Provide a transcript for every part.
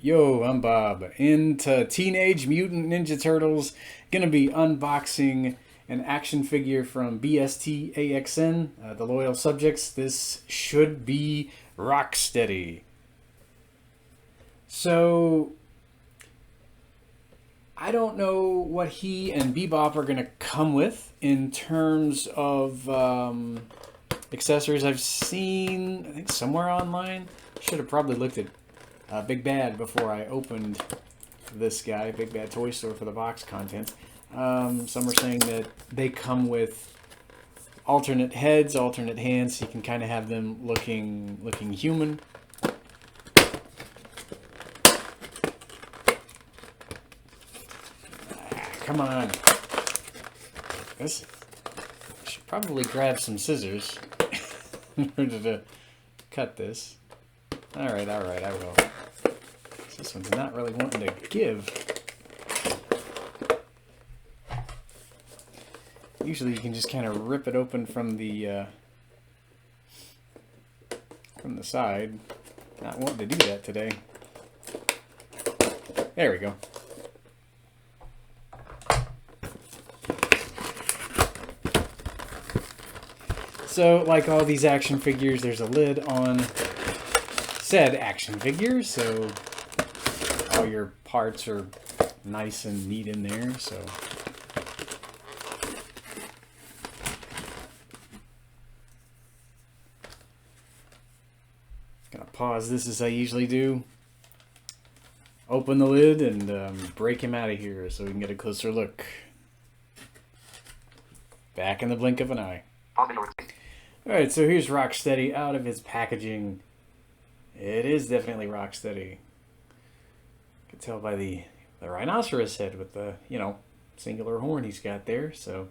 Yo, I'm Bob. Into Teenage Mutant Ninja Turtles. Gonna be unboxing an action figure from BSTAXN, the Loyal Subjects. This should be Rocksteady. So, I don't know what he and Bebop are gonna come with in terms of accessories. I've seen, I think, somewhere online. Should have probably looked at Big Bad before I opened this guy, Big Bad Toy Store, for the box content. Some are saying that they come with alternate heads, alternate hands, so you can kind of have them looking human. Come on. This, I should probably grab some scissors in order to cut this. Alright, I will. This one's not really wanting to give. Usually you can just kind of rip it open from the side. Not wanting to do that today. There we go. So, like all these action figures, there's a lid on said action figure, so all your parts are nice and neat in there. So gonna pause this as I usually do. Open the lid and break him out of here so we can get a closer look. Back in the blink of an eye. Alright, so here's Rocksteady out of his packaging. It is definitely Rocksteady. You can tell by the rhinoceros head with the, singular horn he's got there, so.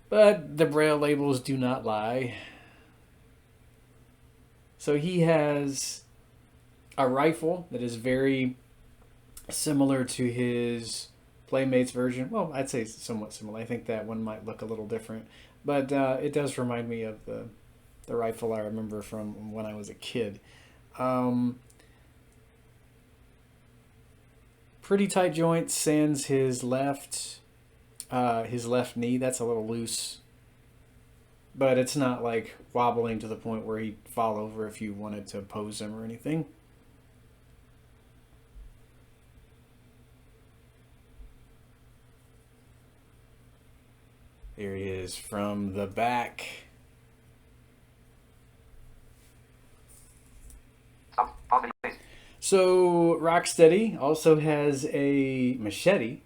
But the braille labels do not lie. So he has a rifle that is very similar to his Playmates version. Well, I'd say somewhat similar. I think that one might look a little different. But it does remind me of the rifle I remember from when I was a kid. Pretty tight joints, sans his left knee. That's a little loose. But it's not like wobbling to the point where he'd fall over if you wanted to pose him or anything. There he is from the back. So Rocksteady also has a machete.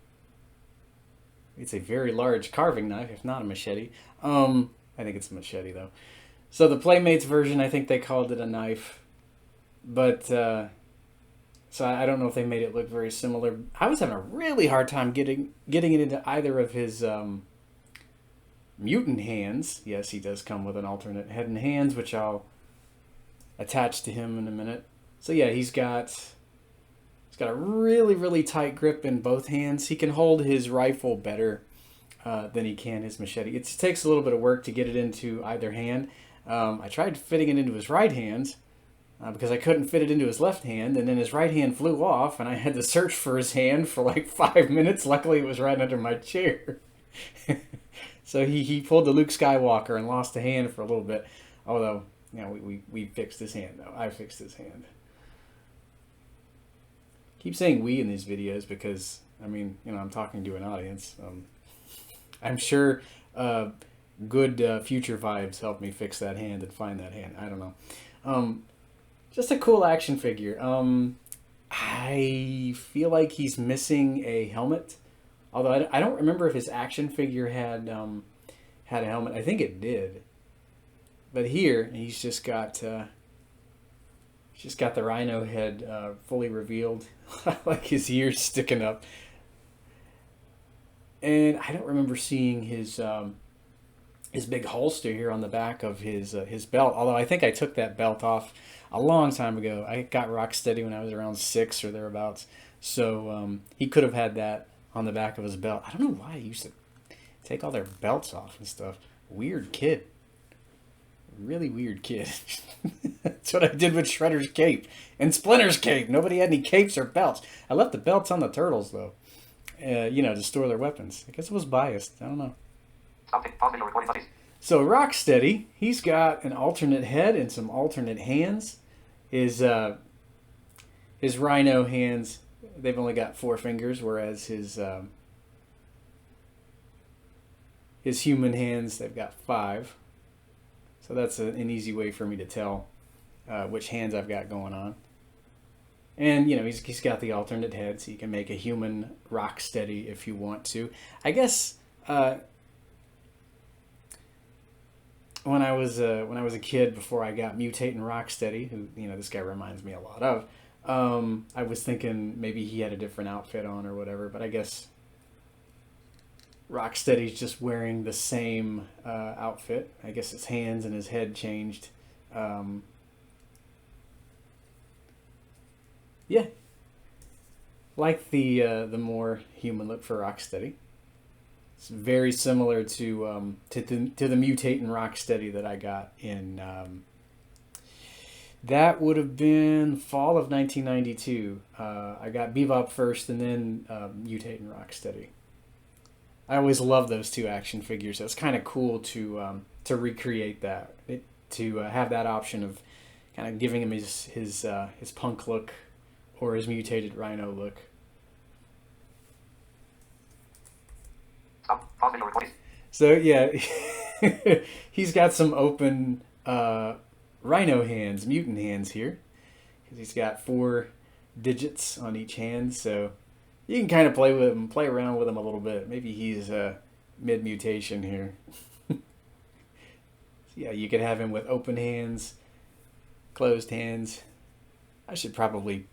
It's a very large carving knife, if not a machete. I think it's a machete though. So the Playmates version, I think they called it a knife, but so I don't know if they made it look very similar. I was having a really hard time getting it into either of his mutant hands. Yes, he does come with an alternate head and hands, which I'll attach to him in a minute. So yeah, he's got a really, really tight grip in both hands. He can hold his rifle better than he can his machete. It takes a little bit of work to get it into either hand. I tried fitting it into his right hand because I couldn't fit it into his left hand, and then his right hand flew off, and I had to search for his hand for like 5 minutes. Luckily, it was right under my chair. So he pulled the Luke Skywalker and lost a hand for a little bit. Although, we fixed his hand, though. I fixed his hand. Keep saying we in these videos because, I'm talking to an audience. I'm sure good future vibes helped me fix that hand and find that hand. I don't know. Just a cool action figure. I feel like he's missing a helmet. Although I don't remember if his action figure had a helmet. I think it did. But here he's just got the rhino head fully revealed, like his ears sticking up. And I don't remember seeing his big holster here on the back of his belt. Although I think I took that belt off a long time ago. I got Rocksteady when I was around 6 or thereabouts. So he could have had that on the back of his belt. I don't know why he used to take all their belts off and stuff. Weird kid. Really weird kid. That's what I did with Shredder's cape and Splinter's cape. Nobody had any capes or belts. I left the belts on the turtles though, to store their weapons. I guess it was biased. I don't know. So Rocksteady, he's got an alternate head and some alternate hands. His rhino hands, they've only got 4 fingers, whereas his human hands, they've got 5. So that's an easy way for me to tell which hands I've got going on. And, he's got the alternate head, so you can make a human Rocksteady if you want to. I guess when I was a kid, before I got Mutate and Rocksteady, who, this guy reminds me a lot of, I was thinking maybe he had a different outfit on or whatever, but I guess Rocksteady's just wearing the same outfit. I guess his hands and his head changed. Yeah, like the more human look for Rocksteady. It's very similar to the Mutate and Rocksteady that I got in. That would have been fall of 1992. I got Bebop first, and then Mutate and Rocksteady. I always loved those 2 action figures. It's kind of cool to recreate that, to have that option of kind of giving him his punk look or his mutated rhino look. So yeah, he's got some open rhino hands, mutant hands here, because he's got 4 digits on each hand. So you can kind of play around with him a little bit. Maybe he's mid mutation here. So yeah, you could have him with open hands, closed hands. I should probably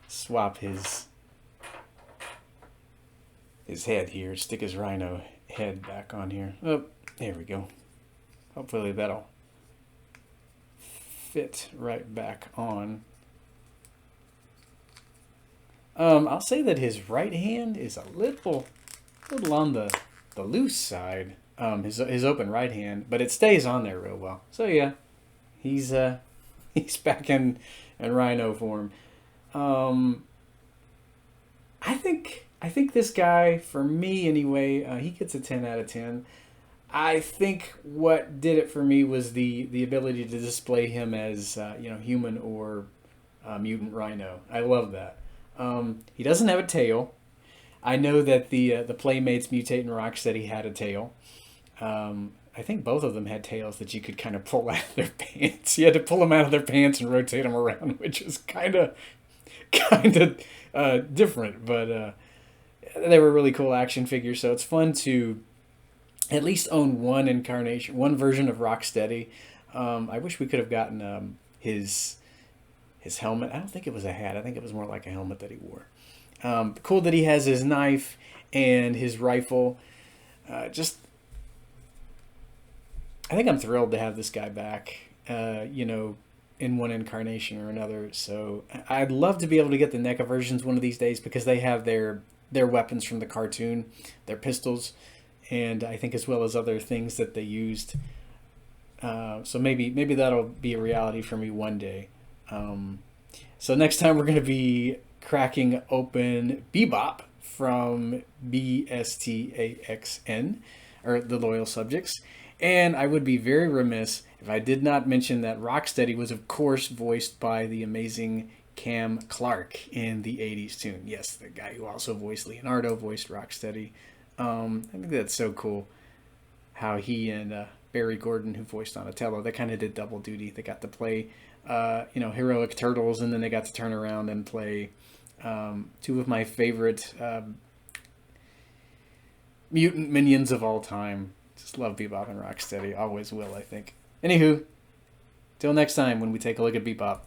swap his head here. Stick his rhino head back on here. Oh, there we go. Hopefully that'll fit right back on. I'll say that his right hand is a little on the loose side. His open right hand, but it stays on there real well. So yeah, he's back in rhino form. I think this guy, for me anyway, he gets a 10 out of 10. I think what did it for me was the ability to display him as human or mutant rhino. I love that. He doesn't have a tail. I know that the Playmates Mutate and Rocksteady had a tail. I think both of them had tails that you could kind of pull out of their pants. You had to pull them out of their pants and rotate them around, which is kind of different, but they were really cool action figures. So it's fun to at least own one version of Rocksteady. I wish we could have gotten his helmet. I don't think it was a hat. I think it was more like a helmet that he wore. Cool that he has his knife and his rifle. I think I'm thrilled to have this guy back, in one incarnation or another. So I'd love to be able to get the NECA versions one of these days, because they have their weapons from the cartoon, their pistols, and I think as well as other things that they used. So maybe that'll be a reality for me one day. So next time we're going to be cracking open Bebop from BSTAXN, or the Loyal Subjects. And I would be very remiss if I did not mention that Rocksteady was, of course, voiced by the amazing Clarke in the 80s tune. Yes, the guy who also voiced Leonardo voiced Rocksteady. I think that's so cool how he and Barry Gordon, who voiced Donatello, they kind of did double duty. They got to play, Heroic Turtles, and then they got to turn around and play 2 of my favorite mutant minions of all time. Just love Bebop and Rocksteady. Always will, I think. Anywho, till next time when we take a look at Bebop.